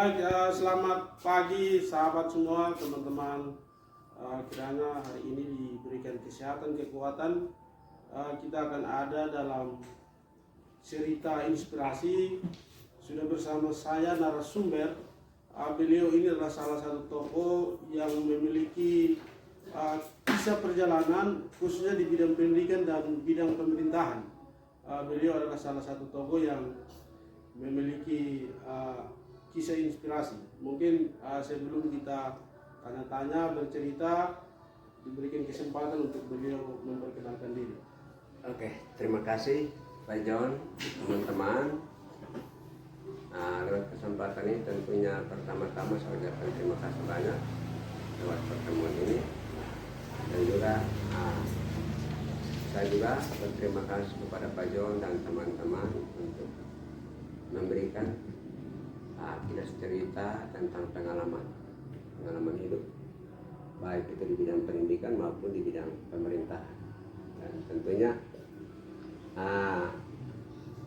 Baik, selamat pagi sahabat semua, teman-teman. Kiranya hari ini diberikan kesehatan, kekuatan. Kita akan ada dalam cerita inspirasi. Sudah bersama saya narasumber. Beliau ini adalah salah satu tokoh yang memiliki kisah perjalanan khususnya di bidang pendidikan dan bidang pemerintahan. Beliau adalah salah satu tokoh yang memiliki kisah inspirasi. Mungkin sebelum kita tanya-tanya, bercerita, diberikan kesempatan untuk beliau memperkenalkan diri. Oke, terima kasih Pak John, teman-teman. Lewat kesempatan ini tentunya pertama-tama saya ucapkan terima kasih banyak lewat pertemuan ini, dan juga saya juga berterima kasih kepada Pak John dan teman-teman untuk memberikan kita cerita tentang pengalaman hidup, baik itu di bidang pendidikan maupun di bidang pemerintahan. Dan tentunya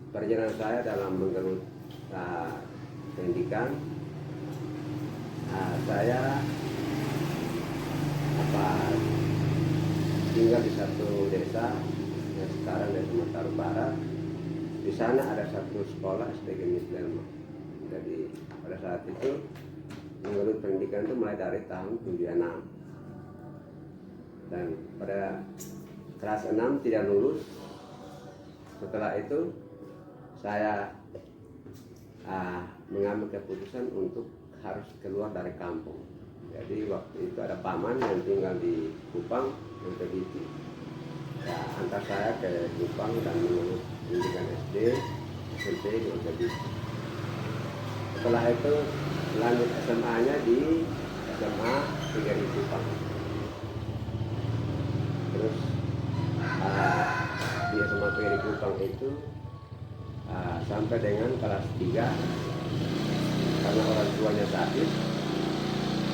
perjalanan saya dalam menggelut pendidikan, saya tinggal di satu desa yang sekarang desa Mataru Barat. Di sana ada satu sekolah SD Genis Delma. Jadi pada saat itu menggelut pendidikan itu mulai dari tahun 76, dan pada kelas 6 tidak lulus. Setelah itu saya mengambil keputusan untuk harus keluar dari kampung. Jadi waktu itu ada paman yang tinggal di Kupang, yang begitu ya, antar saya ke Kupang dan mengurus pendidikan SD, SMP di begitu. Setelah itu lanjut SMA-nya di SMA 3 di Kupang. Terus di SMA 3 di Kupang itu sampai dengan kelas 3, karena orang tuanya sakit,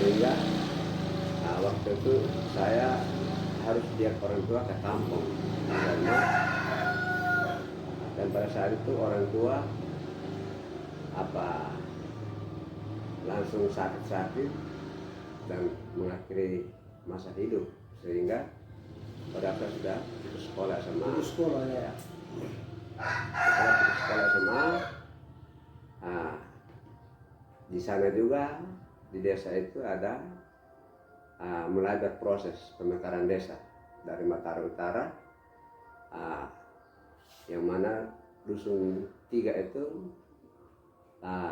sehingga waktu itu saya harus diajak orang tua ke kampung. Dan pada saat itu orang tua langsung sakit dan mengakhiri masa hidup, sehingga pada saat sudah putus sekolah SMA. Setelah putus sekolah SMA, di sana juga di desa itu ada mulai berproses pemekaran desa dari Mataru Utara, yang mana dusun 3 itu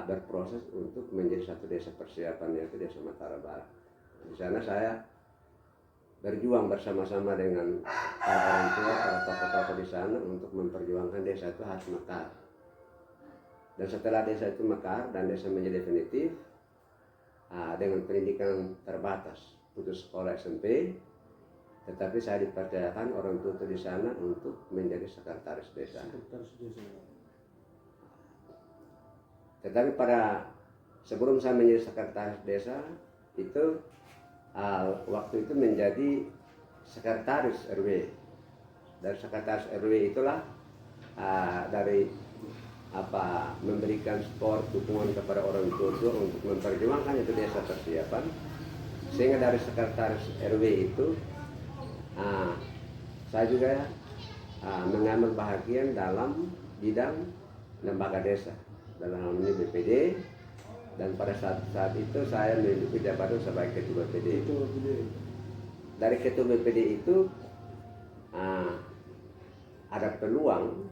berproses untuk menjadi satu desa persiapan, yaitu desa Mataru Barat. Di sana saya berjuang bersama-sama dengan para orang tua, para tokoh-tokoh di sana untuk memperjuangkan desa itu harus mekar. Dan setelah desa itu mekar dan desa menjadi definitif dengan pendidikan terbatas, putus sekolah SMP, tetapi saya dipercayakan orang tua di sana untuk menjadi sekretaris desa. Tetapi sebelum saya menjadi sekretaris desa itu, waktu itu menjadi sekretaris RW. Dari sekretaris RW itulah dari memberikan support, dukungan kepada orang tua untuk memperjuangkan itu desa persiapan, sehingga dari sekretaris RW itu saya juga mengambil bahagian dalam bidang lembaga desa, dalam hal ini BPD, dan pada saat itu saya menduduki jabatan sebagai ketua BPD. Dari ketua BPD itu ada peluang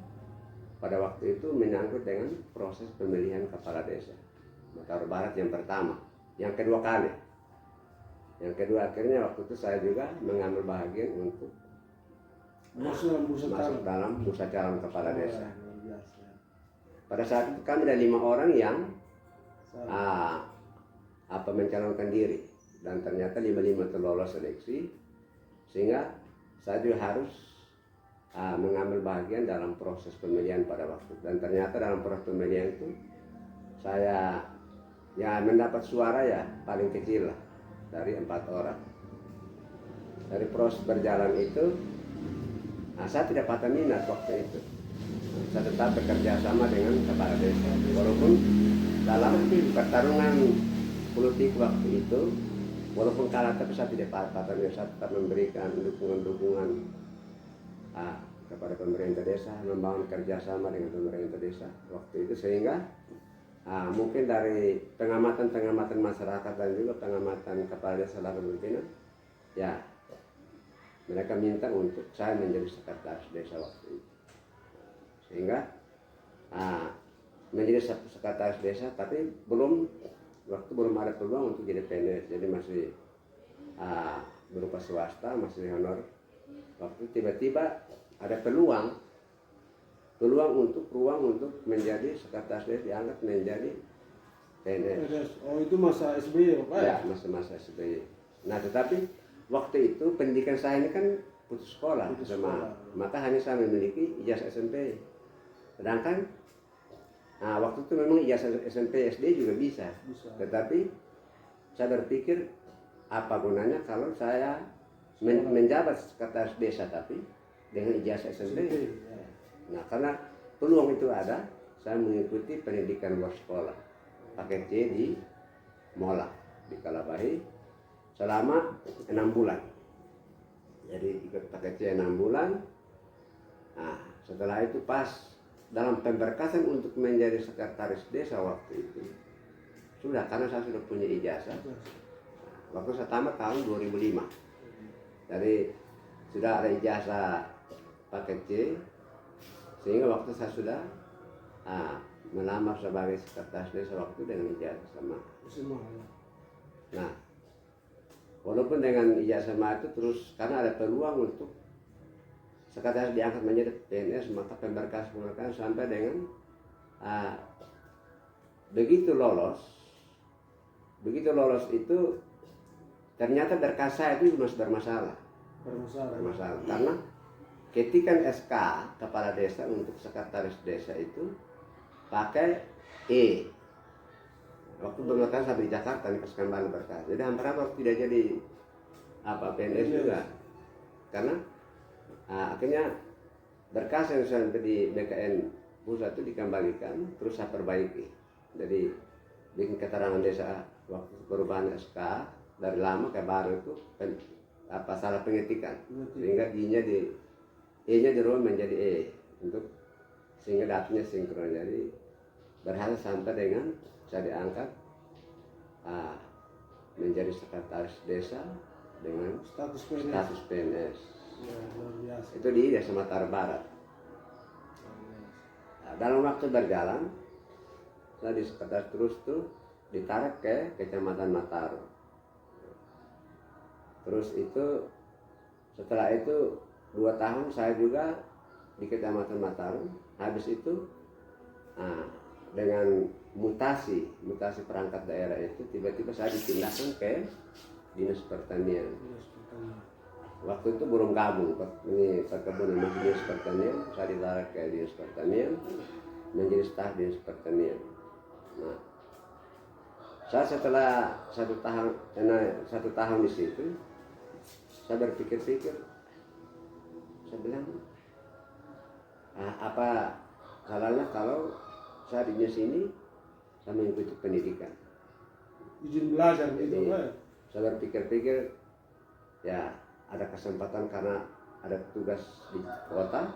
pada waktu itu menyangkut dengan proses pemilihan kepala desa Mataru Barat yang pertama, yang kedua kali. Yang kedua akhirnya waktu itu saya juga mengambil bahagian untuk masuk dalam bursa calon kepala desa. Pada saat itu kami ada 5 orang yang mencalonkan diri, dan ternyata 5 itu lolos seleksi, sehingga saya juga harus mengambil bahagian dalam proses pemilihan pada waktu. Dan ternyata dalam proses pemilihan itu saya mendapat suara paling kecil lah dari 4 orang. Dari proses berjalan itu saya tidak patah minat waktu itu. Saya tetap bekerja sama dengan kepala desa, walaupun dalam pertarungan politik waktu itu, walaupun kalah tapi saya tidak apa-apa, saya tetap memberikan dukungan-dukungan kepada pemerintah desa, membangun kerjasama dengan pemerintah desa waktu itu, sehingga mungkin dari pengamatan masyarakat dan juga pengamatan kepala desa lalu pimpinan, ya mereka minta untuk saya menjadi sekretaris desa waktu itu, sehingga menjadi sekretaris desa, tapi belum ada peluang untuk jadi PNS, jadi masih berupa swasta, masih honor. Waktu tiba-tiba ada peluang untuk menjadi sekretaris desa, diangkat menjadi PNS. Oh, itu masa SBY ya Pak? Ya, masa SBY. Nah, tetapi waktu itu pendidikan saya ini kan putus sekolah. Maka hanya saya memiliki ijazah SMP. Sedangkan waktu itu memang ijazah SMP SD juga bisa. Tetapi saya berpikir apa gunanya kalau saya menjabat sekretaris desa tapi dengan ijazah SMP. Nah, karena peluang itu ada, saya mengikuti pendidikan luar sekolah paket C di Mola di Kalabahi selama 6 bulan. Jadi ikut paket C 6 bulan. Nah, setelah itu pas dalam pemberkasan untuk menjadi sekretaris desa waktu itu sudah, karena saya sudah punya ijazah. Waktu saya tamat tahun 2005. Jadi sudah ada ijazah paket C, sehingga waktu saya sudah melamar sebagai sekretaris desa waktu dengan ijazah sama. Nah, walaupun dengan ijazah sama itu terus karena ada peluang untuk sekretaris diangkat menjadi PNS, maka pemberkas sampai dengan begitu lolos itu ternyata berkas saya itu masih bermasalah karena ketikan SK kepala desa untuk sekretaris desa itu pakai E. Waktu berkas saya di Jakarta nih pas kembali berkas, jadi hampir tidak jadi PNS juga, karena akhirnya berkas yang sampai di BKN pusat itu dikembalikan, terus saya perbaiki, jadi bikin keterangan desa waktu perubahan SK dari lama ke baru itu salah pengetikan, sehingga E-nya dirubah menjadi E untuk sehingga datanya sinkron. Jadi berhasil sampai dengan saya diangkat menjadi sekretaris desa dengan status PNS. Ya, itu di Desa Mataram Barat. Dalam waktu berjalan saya di sekretaris terus tuh ditarik ke Kecamatan Mataram. Terus itu setelah itu 2 tahun saya juga di Kecamatan Mataram. Habis itu dengan mutasi perangkat daerah itu tiba-tiba saya dipindahkan ke Dinas Pertanian. Waktu itu belum gabung, ini perkebunan masih Dinas Pertanian, saya ditarik ke Dinas Pertanian menjadi staf Dinas Pertanian. Nah, saya setelah 1 tahun di situ, saya berpikir-pikir, saya bilang apa salahnya kalau saya di sini saya mengikuti pendidikan, izin belajar gitu. Saya berpikir-pikir ya ada kesempatan karena ada tugas di kota,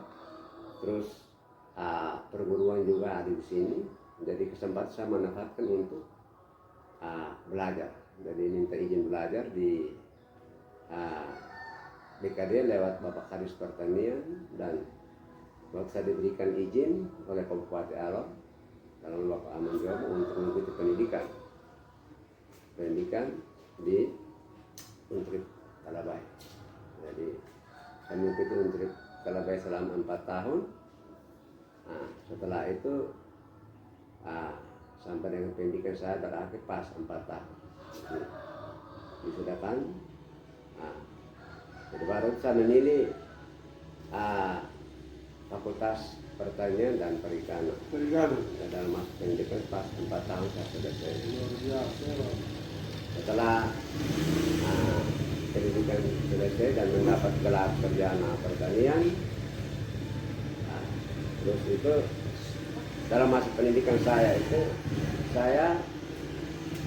terus perguruan juga ada di sini, jadi kesempatan saya manfaatkan untuk belajar. Jadi minta izin belajar di BKD lewat Bapak Kadis Pertanian, dan waktu saya diberikan izin oleh Kabupaten Alor dalam Bapak Aman Jomo untuk mengikuti pendidikan di Untrik Kalabai. Jadi saya mengikuti Untrik Kalabai selama 4 tahun. Nah, setelah itu sampai dengan pendidikan saya berakhir pas 4 tahun. Disudahkan. Jadi baru saya memilih Fakultas Pertanian dan Perikanan. Dalam masa pendidikan pas 4 tahun saya selesai. Setelah pendidikan selesai dan mendapat gelar sarjana pertanian, terus itu dalam masa pendidikan saya itu saya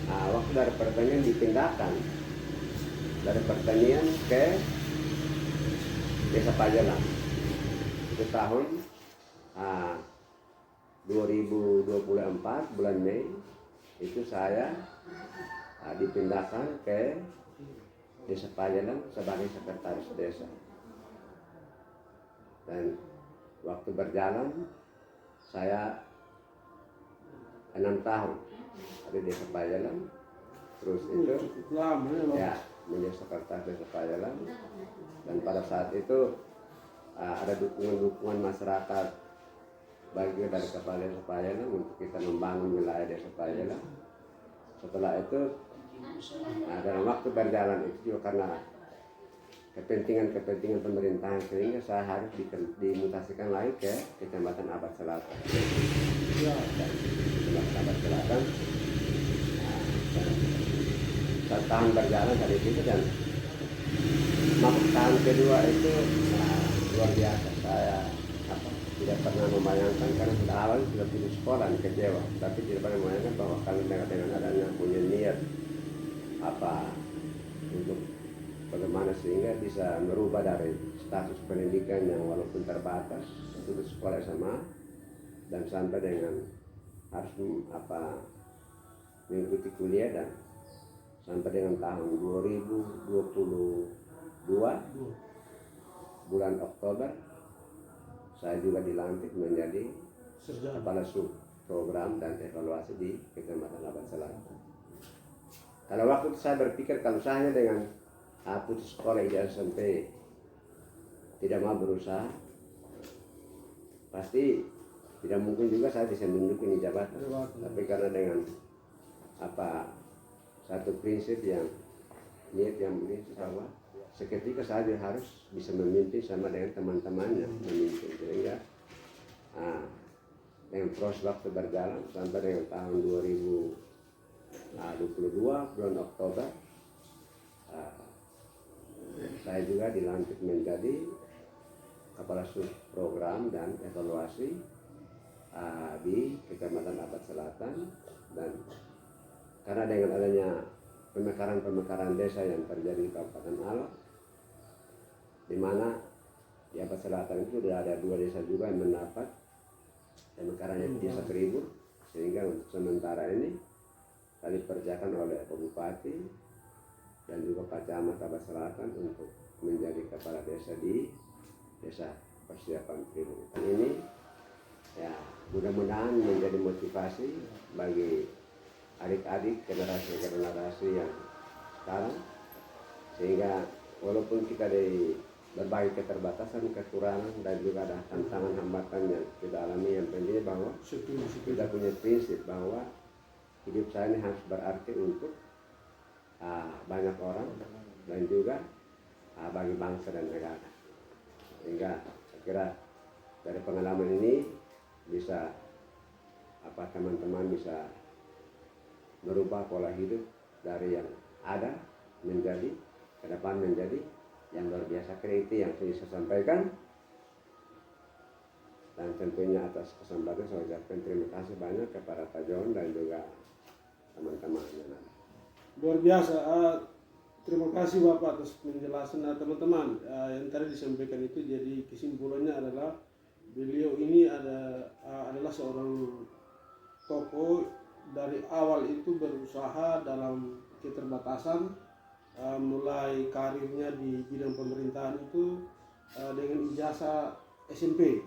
waktu dari pertanian dipindahkan dari pertanian ke Desa Pajalan. Itu tahun 2024 bulan Mei itu saya dipindahkan ke Desa Pajalan sebagai sekretaris desa. Dan waktu berjalan saya 6 tahun di Desa Pajalan, terus itu cukup lama ya, ya menjadi sekretaris Desa Pajalan. Dan pada saat itu ada dukungan masyarakat bagi dari kepala Desa Pajalan untuk kita membangun wilayah Desa Pajalan. Setelah itu dalam waktu berjalan itu juga karena kepentingan pemerintahan sehingga saya harus dimutasikan lagi ke Kecamatan Abad Selatan. Kecamatan Abad Selatan. Satu tahun berjalan dari situ dan masuk tahun kedua itu luar biasa. Saya tidak pernah membayangkan karena sudah awal sudah putus sekolah kecewa, tapi tidak pernah membayangkan bahwa kami dengan adanya punya niat untuk bagaimana sehingga bisa merubah dari status pendidikan yang walaupun terbatas putus sekolah SMA dan sampai dengan harus mengikuti kuliah dan sampai dengan tahun 2022 bulan Oktober saya juga dilantik menjadi kepala sub program dan evaluasi di Kecamatan Abad Selatan. Kalau waktu itu saya berpikir kalau saya dengan putus sekolah SMP tidak mau berusaha, pasti tidak mungkin juga saya bisa menduduki jabatan. Tapi karena dengan satu prinsip yang niat yang prinsip bahwa seketika saja harus bisa memimpin sama dengan teman-temannya memimpin, sehingga dengan proses waktu berjalan sampai dengan tahun 2022 bulan Oktober saya juga dilantik menjadi kepala sub program dan evaluasi di Kecamatan Abad Selatan. Dan karena dengan adanya pemekaran desa yang terjadi di Kabupaten Alor, di mana di Abad Selatan itu sudah ada 2 desa juga yang mendapat pemekarannya di Desa Tribur, sehingga untuk sementara ini tadi dikerjakan oleh Pak Bupati dan juga Pak Camat Abad Selatan untuk menjadi kepala desa di Desa Persiapan Tribur. Dan ini ya mudah-mudahan menjadi motivasi bagi adik-adik generasi yang sekarang, sehingga walaupun kita di berbagai keterbatasan, kekurangan dan juga ada tantangan hambatan yang kita alami, yang penting bahwa kita punya prinsip bahwa hidup saya ini harus berarti untuk banyak orang dan juga bagi bangsa dan negara. Sehingga saya kira dari pengalaman ini bisa teman-teman bisa merubah pola hidup dari yang ada menjadi ke depan menjadi yang luar biasa. Itu yang saya sampaikan, dan tentunya atas kesempatan saya ucapkan terima kasih banyak kepada Pak John dan juga teman-teman yang ada. Luar biasa. Terima kasih Bapak atas penjelasan. Teman-teman, yang tadi disampaikan itu jadi kesimpulannya adalah beliau ini adalah seorang tokoh dari awal itu berusaha dalam keterbatasan, mulai karirnya di bidang pemerintahan itu dengan ijazah SMP,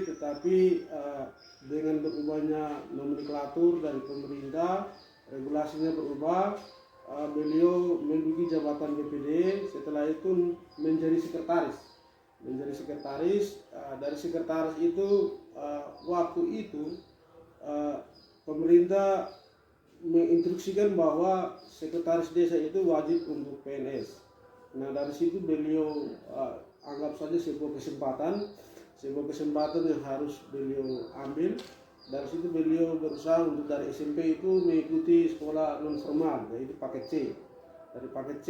tetapi dengan berubahnya nomenklatur dari pemerintah, regulasinya berubah, beliau menduduki jabatan DPD. Setelah itu menjadi sekretaris. Dari sekretaris itu waktu itu pemerintah menginstruksikan bahwa sekretaris desa itu wajib untuk PNS. Nah, dari situ beliau anggap saja sebuah kesempatan yang harus beliau ambil. Dari situ beliau berusaha untuk dari SMP itu mengikuti sekolah non formal, yaitu paket C. Dari paket C,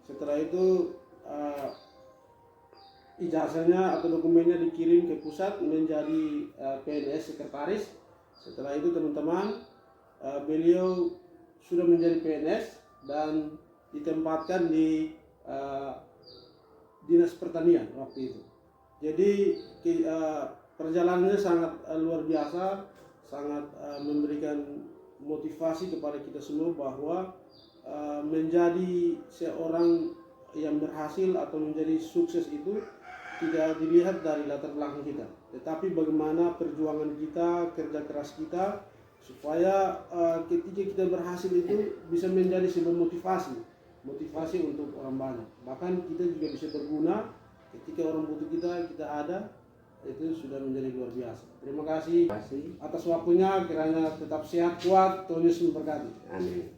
setelah itu ijazahnya atau dokumennya dikirim ke pusat menjadi PNS sekretaris. Setelah itu teman-teman, beliau sudah menjadi PNS dan ditempatkan di Dinas Pertanian waktu itu. Jadi perjalanannya sangat luar biasa, sangat memberikan motivasi kepada kita semua bahwa menjadi seorang yang berhasil atau menjadi sukses itu tidak dilihat dari latar belakang kita, tetapi bagaimana perjuangan kita, kerja keras kita, supaya ketika kita berhasil itu bisa menjadi sebuah motivasi untuk orang banyak. Bahkan kita juga bisa berguna ketika orang butuh kita ada, itu sudah menjadi luar biasa. Terima kasih atas waktunya, kiranya tetap sehat, kuat, Tuhan Yesus memberkati. Amin.